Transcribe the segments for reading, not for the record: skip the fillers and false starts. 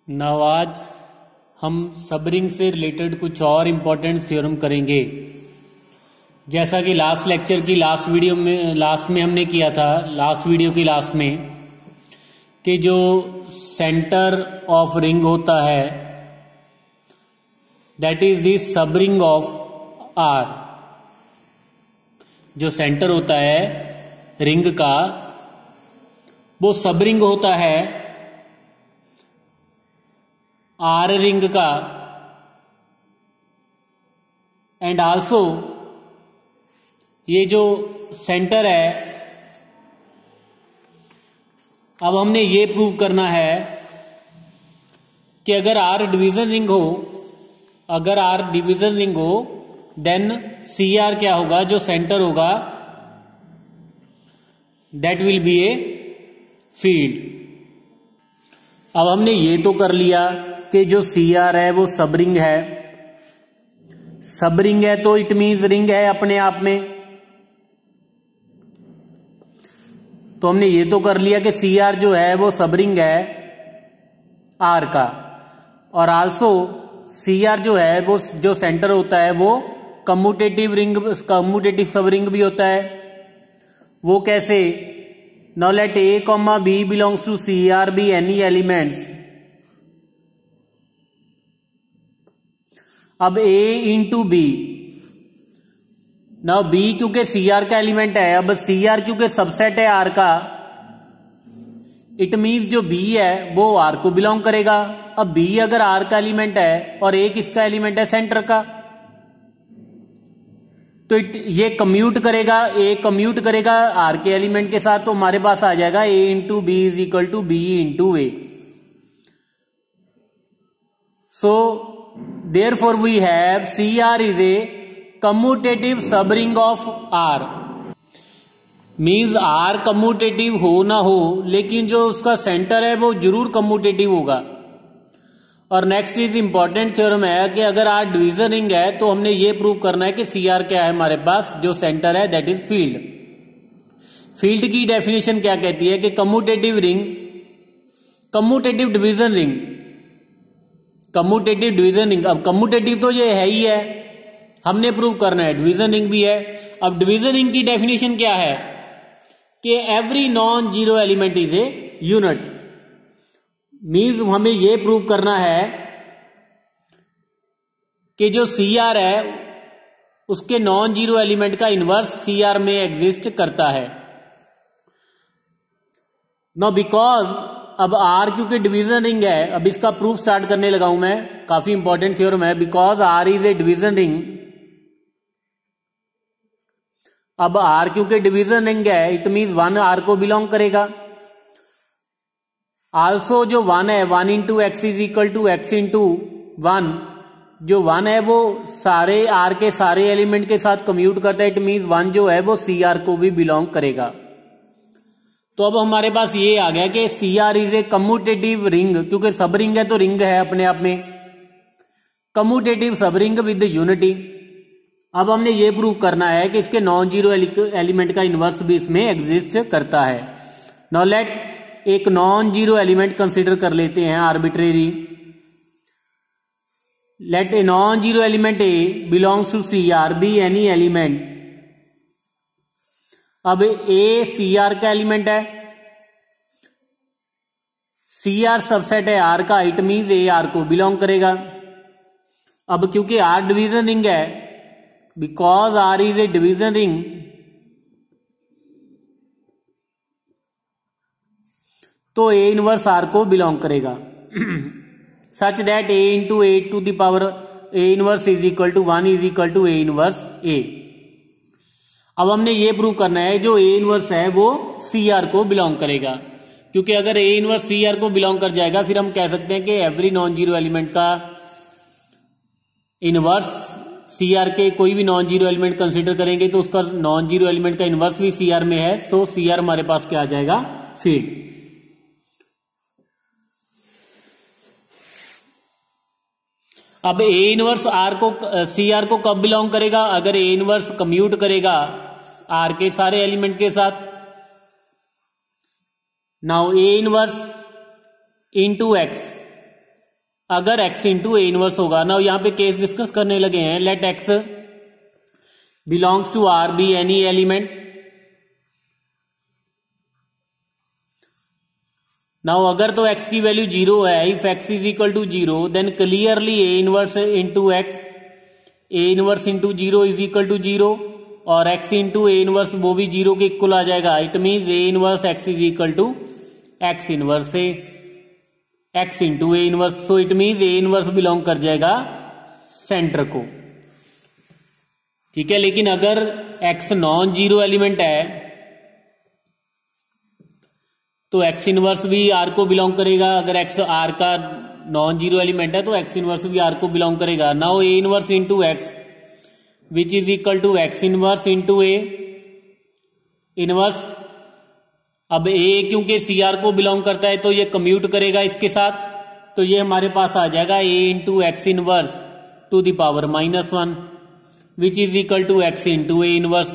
आज हम सबरिंग से रिलेटेड कुछ और इम्पोर्टेंट थ्योरम करेंगे। जैसा कि लास्ट लेक्चर की लास्ट में हमने किया था, लास्ट वीडियो की लास्ट में, कि जो सेंटर ऑफ रिंग होता है that is the subring of R. जो सेंटर होता है रिंग का वो सबरिंग होता है आर रिंग का। एंड आल्सो ये जो सेंटर है, अब हमने ये प्रूव करना है कि अगर आर डिवीजन रिंग हो, देन सी आर क्या होगा, जो सेंटर होगा that will be a field. अब हमने ये तो कर लिया कि जो सी आर है वो सबरिंग है। सबरिंग है तो इट मीन्स रिंग है अपने आप में। तो हमने ये तो कर लिया कि सी आर जो है वो सबरिंग है आर का, और आल्सो सी आर जो है वो जो सेंटर होता है वो कम्यूटेटिव सबरिंग भी होता है। वो कैसे? Now let A comma B belongs to C R be any elements. अब A into B, now B क्योंकि सी आर का एलिमेंट है, अब सी आर क्योंकि सबसेट है आर का, इट मीन्स जो बी है वो आर को बिलोंग करेगा। अब बी अगर आर का एलिमेंट है और ए किसका एलिमेंट है, सेंटर का, तो ये कम्यूट करेगा, ए कम्यूट करेगा आर के एलिमेंट के साथ। तो हमारे पास आ जाएगा A into B is equal to B into A. So therefore we have C R is a commutative subring of R. Means R commutative हो ना हो, लेकिन जो उसका सेंटर है वो जरूर कम्यूटेटिव होगा। और नेक्स्ट इज इंपॉर्टेंट थ्योरम है कि अगर आर डिवीजन रिंग है तो हमने ये प्रूव करना है कि सी आर क्या है हमारे पास, जो सेंटर है दैट इज फील्ड। फील्ड की डेफिनेशन क्या कहती है कि कम्यूटेटिव डिवीजन रिंग। अब कम्यूटेटिव तो ये है ही है, हमने प्रूव करना है डिवीजन रिंग भी है। अब डिवीजन रिंग की डेफिनेशन क्या है कि every non zero element is a unit. Means हमें यह प्रूव करना है कि जो सी आर है उसके नॉन जीरो एलिमेंट का इनवर्स सी आर में एग्जिस्ट करता है। नो बिकॉज अब आर क्योंकि डिवीजन रिंग है, अब इसका प्रूफ स्टार्ट करने लगा हूं मैं, काफी इंपॉर्टेंट थ्योरम है। Because R is a division ring, अब आर क्योंकि डिवीजन रिंग है इट मीन्स वन आर को बिलोंग करेगा। आल्सो जो वन है, one into X is equal to X into one, जो वन है वो सारे आर के सारे एलिमेंट के साथ कम्यूट करता है। इट मीन्स वन जो है वो सी आर को भी बिलोंग करेगा। तो अब हमारे पास ये आ गया कि C R is a commutative ring, क्योंकि सब रिंग है तो रिंग है अपने आप में, कम्यूटेटिव सब रिंग विद यूनिटी। अब हमने ये प्रूव करना है कि इसके नॉन जीरो एलिमेंट का इनवर्स भी इसमें एग्जिस्ट करता है। नाउ लेट एक नॉन जीरो एलिमेंट कंसीडर कर लेते हैं, arbitrary. Let a non zero element A belongs to C R be any element. अब ए सी आर का एलिमेंट है, सी आर सबसेट है आर का, इट मीन्स ए आर को बिलोंग करेगा। अब क्योंकि आर डिवीजन रिंग है, because R is a division ring, तो ए इनवर्स आर को बिलोंग करेगा such that A into A to the power A inverse is equal to one is equal to A inverse A. अब हमने ये prove करना है जो A inverse है वो सी आर को बिलोंग करेगा, क्योंकि अगर ए इनवर्स सी आर को बिलोंग कर जाएगा फिर हम कह सकते हैं कि एवरी नॉन जीरो एलिमेंट का इनवर्स सी आर के, कोई भी नॉन जीरो एलिमेंट कंसीडर करेंगे तो उसका नॉन जीरो एलिमेंट का इनवर्स भी सी आर में है। सो सी आर हमारे पास क्या आ जाएगा, फील्ड। अब ए इनवर्स आर को सी आर को कब बिलोंग करेगा, अगर ए इनवर्स कम्यूट करेगा आर के सारे एलिमेंट के साथ। Now A inverse into X, अगर x इंटू ए इनवर्स होगा ना, यहां पे केस डिस्कस करने लगे हैं। Let x belongs to R be any element. Now अगर तो x की वैल्यू 0 है, if x is equal to 0 then clearly A inverse into X, A inverse into 0 is equal to 0 और x इंटू ए इनवर्स वो भी 0 के equal आ जाएगा। It means A inverse x is equal to x inverse A x into A inverse. So it means A inverse belong कर जाएगा centre को, ठीक है। लेकिन अगर x नॉन जीरो एलिमेंट है तो x इनवर्स भी r को बिलोंग करेगा। अगर x r का नॉन जीरो एलिमेंट है तो x इनवर्स भी r को बिलोंग करेगा। Now a inverse into x which is equal to x inverse into a inverse. अब a क्योंकि CR को बिलोंग करता है तो ये कम्यूट करेगा इसके साथ, तो ये हमारे पास आ जाएगा a into X inverse to the power -1 which is equal to x into A inverse.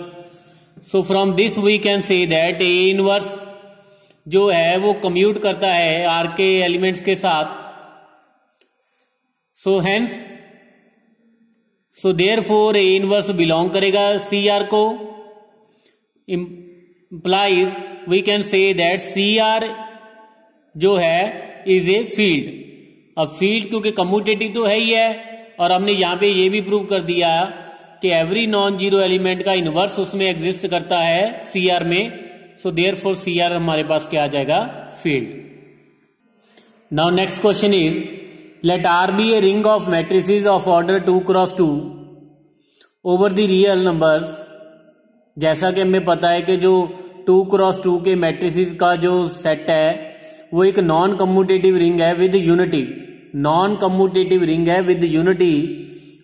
So from this we can say that a inverse जो है वो कम्यूट करता है R के एलिमेंट्स के साथ। सो हेंस देयरफॉर ए इनवर्स बिलोंग करेगा CR को। implies we can say that CR जो है इज ए फील्ड। अब फील्ड क्योंकि कम्यूटेटिव तो है ही है, और हमने यहां पे ये भी प्रूव कर दिया कि एवरी नॉन जीरो एलिमेंट का इनवर्स उसमें एग्जिस्ट करता है CR में। सो देयरफॉर CR हमारे पास क्या आ जाएगा, field. Now next question is let R be a ring of matrices of order 2 cross 2 over the real numbers. जैसा कि हमें पता है कि जो 2 क्रॉस 2 के मैट्रिसेस का जो सेट है वो एक नॉन कम्यूटेटिव रिंग है with unity, non commutative ring है विद यूनिटी।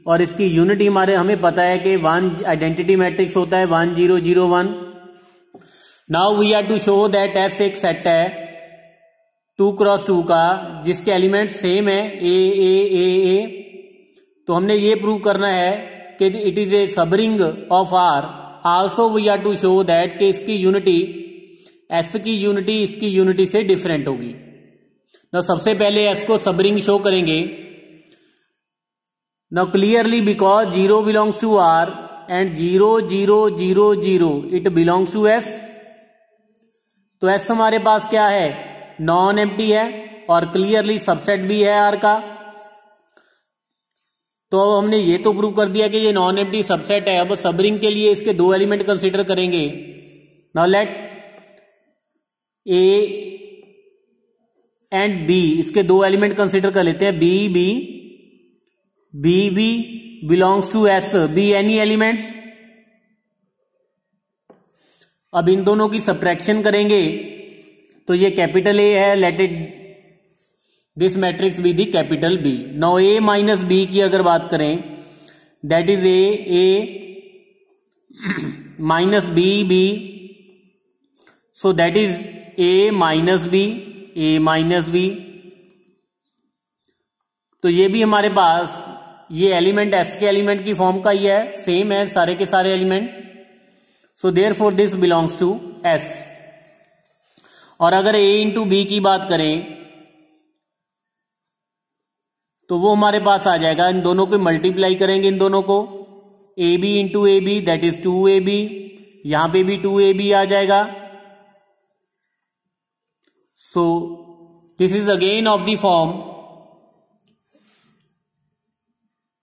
और इसकी यूनिटी हमें पता है कि 1 आइडेंटिटी मैट्रिक्स होता है 1 0 0 1। Now we are to show that S एक सेट है 2 क्रॉस 2 का जिसके एलिमेंट सेम है ए। तो हमने ये प्रूव करना है कि it is a subring of R। Also we are to show that कि इसकी यूनिटी S की यूनिटी इसकी यूनिटी से डिफरेंट होगी। तो सबसे पहले S को सब रिंग शो करेंगे। Now clearly because 0 belongs to R and 0 0 0 0 it belongs to S। तो S हमारे पास क्या है, नॉन एम्प्टी है और क्लियरली सबसेट भी है R का। तो अब हमने ये तो प्रूव कर दिया कि ये नॉन एम्प्टी सबसेट है। अब सब रिंग के लिए इसके 2 एलिमेंट कंसीडर करेंगे। Now let A and B, इसके 2 एलिमेंट कंसीडर कर लेते हैं। B belongs to S, B any elements. अब इन दोनों की सब्ट्रैक्शन करेंगे तो ये कैपिटल A है, let it this matrix be the capital B। Now A minus B की अगर बात करें that is A minus B, so that is A minus B। तो ये भी हमारे पास ये एलिमेंट S के एलिमेंट की फॉर्म का ही है, सेम है सारे के सारे element. So therefore this belongs to S। और अगर A इंटू B की बात करें तो वो हमारे पास आ जाएगा, इन दोनों को मल्टीप्लाई करेंगे, इन दोनों को AB into AB that is 2AB। यहां पे भी 2AB आ जाएगा। So this is again of the form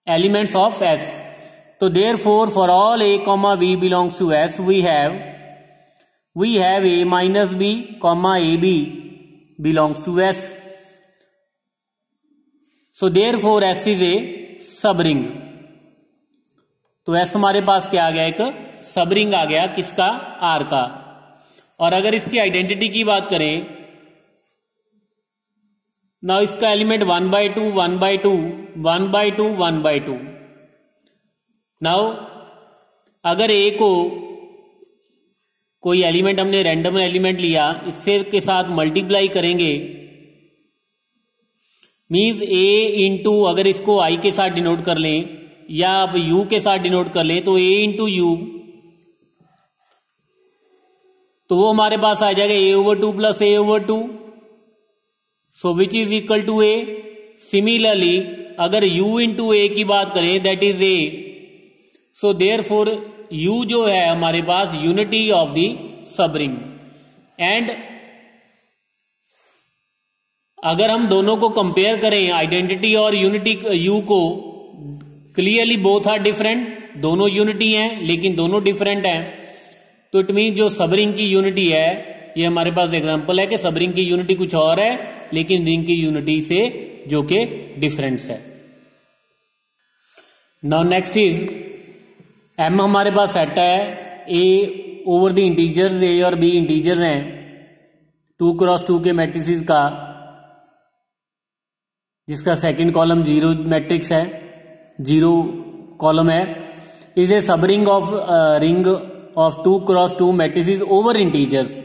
elements of S। तो therefore for all A comma B belongs to S we have A minus B comma AB belongs to S। So therefore S is a subring. तो S हमारे पास क्या आ गया, एक सब ring आ गया, किसका, R का। और अगर इसकी आइडेंटिटी की बात करें ना, इसका एलिमेंट 1/2 1/2 1/2 1/2। नाउ अगर A को कोई एलिमेंट हमने रैंडम एलिमेंट लिया, इससे के साथ मल्टीप्लाई करेंगे, मीन्स A इंटू, अगर इसको I के साथ डिनोट कर लें या आप U के साथ डिनोट कर लें तो A इंटू U, तो वो हमारे पास आ जाएगा A/2 plus A/2। So which is equal to A। Similarly अगर u इंटू ए की बात करें that is A, so therefore u जो है हमारे पास unity of the subring. And अगर हम दोनों को कंपेयर करें आइडेंटिटी और यूनिटी u को, क्लियरली बोथ आर डिफरेंट, दोनों यूनिटी हैं लेकिन दोनों डिफरेंट हैं। तो इट मीन जो सबरिंग की यूनिटी है, ये हमारे पास एग्जांपल है कि सबरिंग की यूनिटी कुछ और है लेकिन रिंग की यूनिटी से जो कि डिफरेंस है। नाउ नेक्स्ट इज एम हमारे पास सेट है, ए ओवर द इंटीजर्स, ए और बी इंटीजर्स हैं 2 क्रॉस 2 के मैट्रिसेस का, जिसका सेकंड कॉलम 0 मैट्रिक्स है, 0 कॉलम है, is a subring of ring of 2 cross 2 matrices over integers.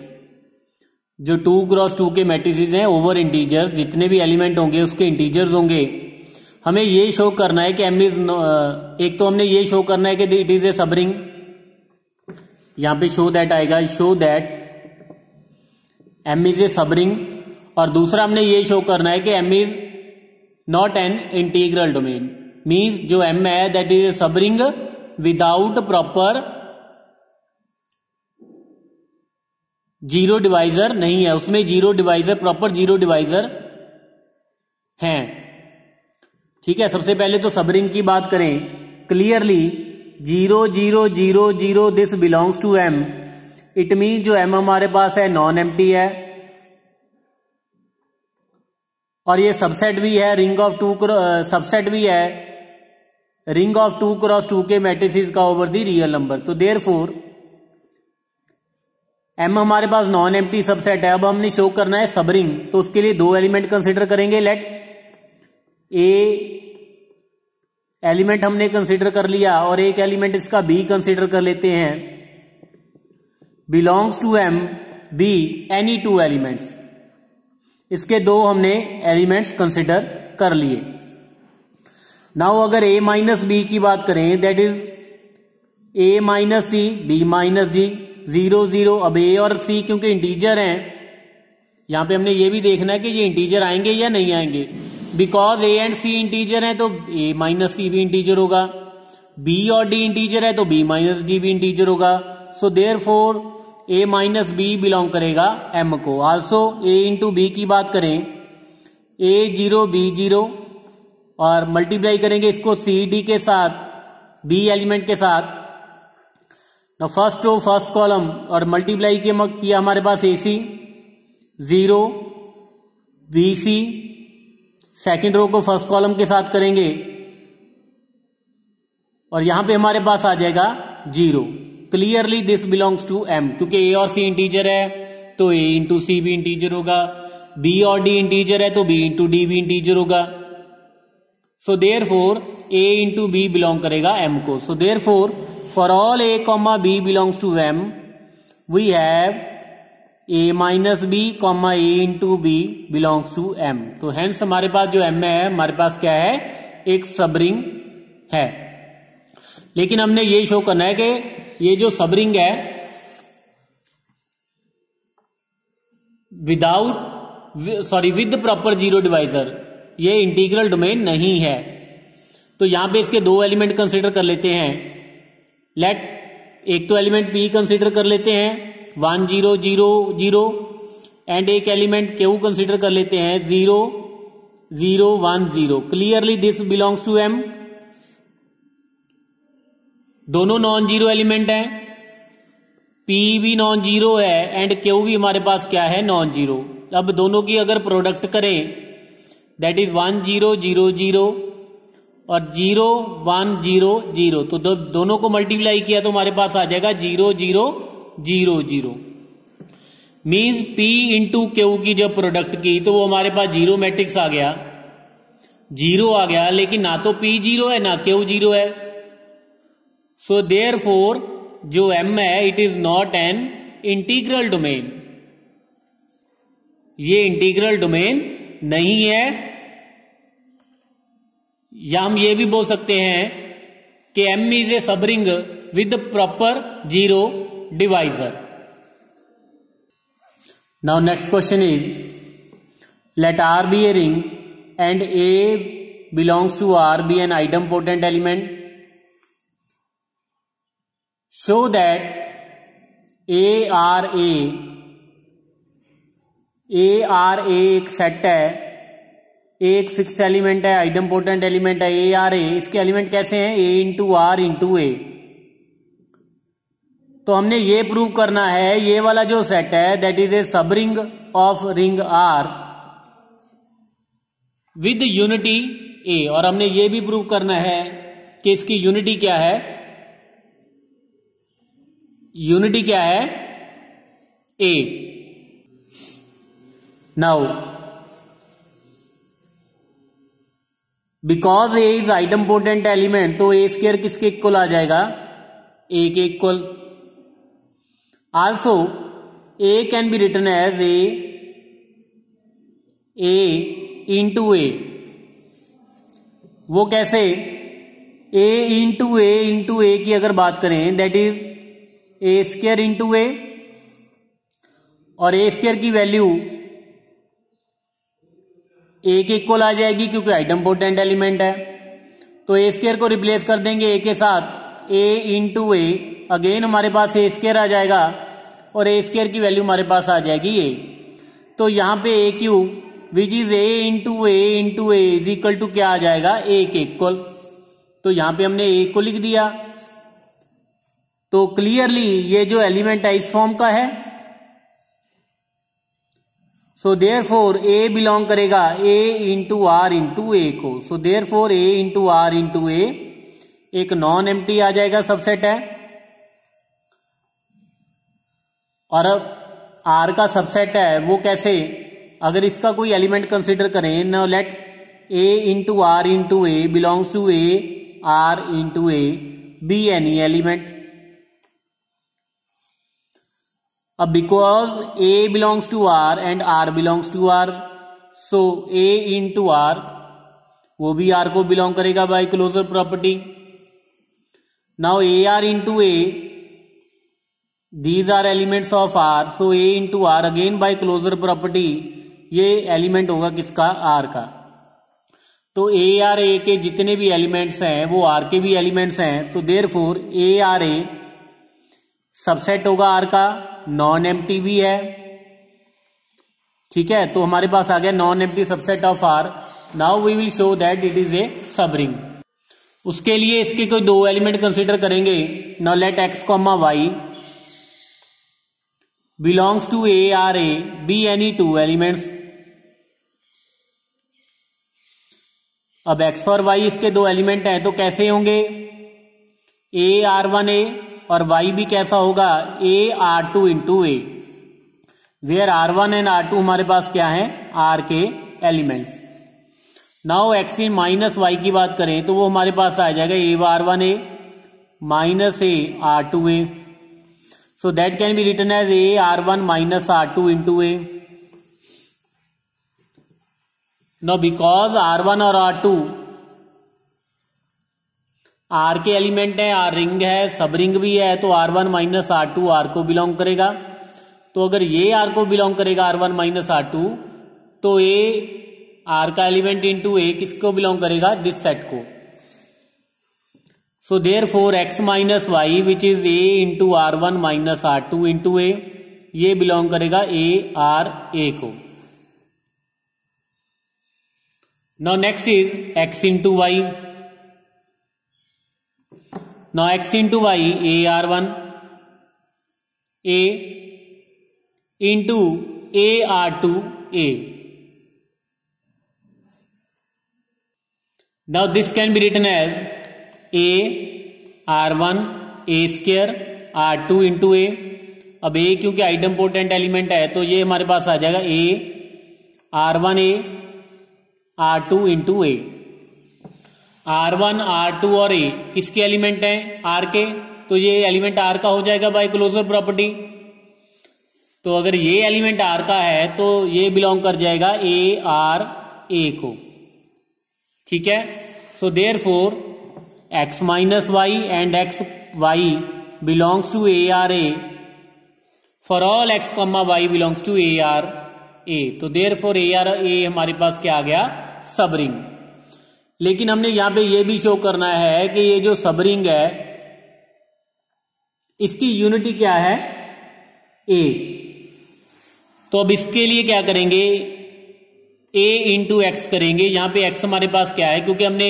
जो 2 क्रॉस 2 के मैट्रिसेस हैं ओवर इंटीजर्स, जितने भी एलिमेंट होंगे उसके इंटीजर्स होंगे। हमें ये शो करना है कि एम इज, एक तो हमने ये शो करना है कि इट इज ए सबरिंग, यहां पे शो दैट आएगा, show that M is a subring. और दूसरा हमने ये शो करना है कि M is not an integral domain, means जो एम है that is a subring without proper zero divisor नहीं है, उसमें zero divisor, proper zero divisor हैं। ठीक है, सबसे पहले तो सबरिंग की बात करें, clearly 0 0 0 0 this belongs to M, it mean जो एम हमारे पास है नॉन एम्प्टी है और ये सबसेट भी है रिंग ऑफ 2, सबसेट भी है रिंग ऑफ 2 क्रॉस 2 के मैट्रिसेस का ओवर द रियल नंबर। तो देयरफॉर एम हमारे पास नॉन एम्प्टी सबसेट है। अब हमने शो करना है सबरिंग, तो उसके लिए 2 एलिमेंट कंसिडर करेंगे। लेट ए एलिमेंट हमने कंसिडर कर लिया और एक एलिमेंट इसका बी कंसिडर कर लेते हैं। Belongs to M be any 2 elements, इसके 2 हमने एलिमेंट्स कंसिडर कर लिए। नाउ अगर ए माइनस बी की बात करें that is A minus C B minus G 0 0। अब ए और सी क्योंकि इंटीजर हैं, यहां पे हमने ये भी देखना है कि ये इंटीजर आएंगे या नहीं आएंगे। Because A and C integer हैं तो ए माइनस सी भी इंटीजर होगा, बी और डी इंटीजर है तो बी माइनस डी भी इंटीजर होगा। सो देयरफॉर ए माइनस बी बिलोंग करेगा एम को। आल्सो ए इंटू बी की बात करें, ए 0 बी 0 और मल्टीप्लाई करेंगे इसको सी डी के साथ, बी एलिमेंट के साथ। ना फर्स्ट रो फर्स्ट कॉलम और मल्टीप्लाई किया हमारे पास ए सी 0 बी सी, सेकेंड रो को फर्स्ट कॉलम के साथ करेंगे और यहां पे हमारे पास आ जाएगा 0। Clearly this belongs to M, क्योंकि ए और सी इंटीजर है तो ए इंटू सी भी इंटीजर होगा, बी और डी इंटीजर है तो बी इंटू डी भी इंटीजर होगा। So therefore A into B belong करेगा एम को। So therefore for all A comma B belongs to M we have A minus B comma A into B belongs to M. तो hence हमारे पास जो M है हमारे पास क्या है, एक सबरिंग है। लेकिन हमने ये शो करना है कि ये जो सबरिंग है विद प्रॉपर जीरो डिवाइजर, ये इंटीग्रल डोमेन नहीं है। तो यहां पे इसके 2 एलिमेंट कंसिडर कर लेते हैं। लेट एक तो एलिमेंट पी कंसिडर कर लेते हैं 1 0 0 0 एंड एक एलिमेंट क्यू कंसिडर कर लेते हैं 0 0 1 0। Clearly this belongs to M. दोनों नॉन जीरो एलिमेंट हैं, पी भी नॉन जीरो है एंड क्यू भी हमारे पास क्या है, नॉन जीरो। अब दोनों की अगर प्रोडक्ट करें दैट इज 1 0 0 0 और 0 1 0 0, तो दोनों को मल्टीप्लाई किया तो हमारे पास आ जाएगा 0 0 0 0। मीन्स P इंटू क्यू की जब प्रोडक्ट की तो वो हमारे पास जीरो मैट्रिक्स आ गया, 0 आ गया, लेकिन ना तो P 0 है ना क्यू 0 है। सो देयरफॉर जो M है it is not an integral domain, ये इंटीग्रल डोमेन नहीं है। या हम ये भी बोल सकते हैं कि M is a subring with proper zero divisor. Now next question is let R be a ring and A belongs to R be an idempotent element, show that ARA एक सेट है, एक फिक्स एलिमेंट है, आइडमपोटेंट element है ARA। इसके element कैसे हैं? A into R into A. तो हमने ये प्रूव करना है ये वाला जो सेट है that is a subring of ring R with unity A, और हमने ये भी प्रूव करना है कि इसकी यूनिटी क्या है। यूनिटी क्या है? A. Now because A is idempotent element, तो ए स्क्वायर किसके इक्वल आ जाएगा? ए के equal. Also A can be written as A into A. वो कैसे? ए इंटू ए की अगर बात करें that is A square into A, और ए स्क्वायर की वैल्यू ए के इक्वल आ जाएगी क्योंकि आइडमपोटेंट एलिमेंट है। तो ए स्क्वायर को रिप्लेस कर देंगे ए के साथ, ए इंटू ए, अगेन हमारे पास ए स्क्वायर आ जाएगा और ए स्क्वायर की वैल्यू हमारे पास आ जाएगी ए। तो यहां पे A cube which is A into A is equal to क्या आ जाएगा? ए के इक्वल। तो यहां पे हमने ए को लिख दिया। तो क्लियरली ये जो एलिमेंट है इस फॉर्म का है। सो देयरफॉर ए बिलोंग करेगा A into R into A को। So therefore A into R into A एक नॉन एम्प्टी आ जाएगा, सबसेट है। और अब आर का सबसेट है वो कैसे? अगर इसका कोई एलिमेंट कंसीडर करें, now let A into R into A belongs to A R into A B any element. अब because A belongs to R and R belongs to R, so A into R वो भी R को belong करेगा by closure property. Now A R into A, these are elements of R, so A into R again by closure property ये element होगा किसका? R का। तो ए R ए के जितने भी एलिमेंट्स हैं वो R के भी एलिमेंट्स हैं, तो therefore A R A subset होगा R का, नॉन एम्प्टी भी है। ठीक है, तो हमारे पास आ गया non empty subset of R। Now we will show that it is a subring. उसके लिए इसके कोई दो एलिमेंट कंसीडर करेंगे। Now let x comma y belongs to A or A be any two elements। अब x और y इसके दो एलिमेंट हैं तो कैसे होंगे? A R1 A और y भी कैसा होगा? A R2 into A, where R1 and R2 हमारे पास क्या है? R के elements. Now x in minus y की बात करें तो वो हमारे पास आ जाएगा A R1 A minus A R2 A। So that can be written as A R1 minus R2 into A। Now because R1 और R2 R के एलिमेंट है, R रिंग है, सब रिंग भी है, तो R1 माइनस R2 R को belong करेगा। तो अगर ये R को बिलोंग करेगा R1 माइनस R2, तो A R का एलिमेंट इंटू A किसको बिलोंग करेगा? दिस सेट को। So therefore x minus y which is a into R1 minus R2 into A ये बिलोंग करेगा A R A को। Now next is x into y. Now x into y A R1 A into A R2 A। Now this can be written as A R1 A square R2 into A। अब A क्योंकि आइडमपोटेंट element है तो ये हमारे पास आ जाएगा A R1 A R2 into A। R1 R2 और A किसके एलिमेंट हैं? R के, तो ये एलिमेंट R का हो जाएगा बाय क्लोजर प्रॉपर्टी। तो अगर ये एलिमेंट R का है तो ये बिलोंग कर जाएगा A R A को। ठीक है, so therefore x minus y and x y belongs to A R A for all x comma y belongs to A R A। तो therefore A R A हमारे पास क्या आ गया? सबरिंग। लेकिन हमने यहां पे ये भी शो करना है कि ये जो सबरिंग है इसकी यूनिटी क्या है, ए। तो अब इसके लिए क्या करेंगे, ए इंटू एक्स करेंगे। यहां पे एक्स हमारे पास क्या है, क्योंकि हमने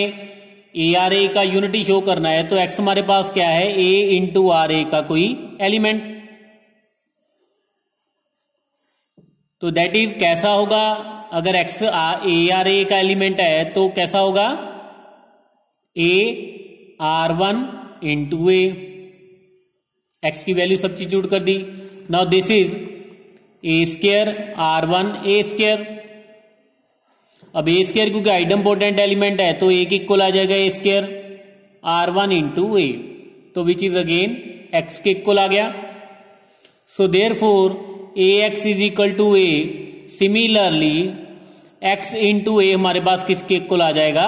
ए आर ए का यूनिटी शो करना है, तो एक्स हमारे पास क्या है, ए इंटू आर ए का कोई एलिमेंट। तो दैट इज कैसा होगा, अगर एक्स ए आर ए का एलिमेंट है तो कैसा होगा, A R one into A. X की वैल्यू सब्स्टिट्यूट कर दी। Now this is A square R one A square. अब ए स्क्वायर क्योंकि आइडम्पोटेंट एलिमेंट है तो ए के इक्वल आ जाएगा A square R one into A, तो विच इज अगेन एक्स के इक्वल आ गया। So therefore A X is equal to A. Similarly X into A हमारे पास किसके इक्वल आ जाएगा,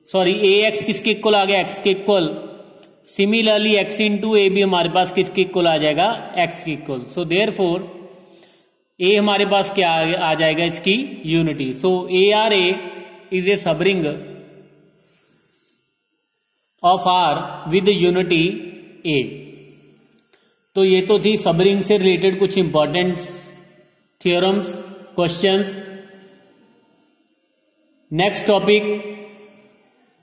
सॉरी ए एक्स किसके इक्वल आ गया, एक्स के equal. Similarly X into A भी हमारे पास किसके इक्वल आ जाएगा, एक्स के equal. So therefore A हमारे पास क्या आ जाएगा, इसकी unity. So A R A is a subring of R with unity A. तो ये तो थी सबरिंग से रिलेटेड कुछ important theorems, questions. Next topic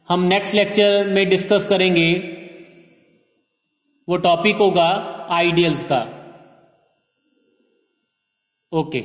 हम नेक्स्ट लेक्चर में डिस्कस करेंगे, वो टॉपिक होगा आइडियल्स का। ओके।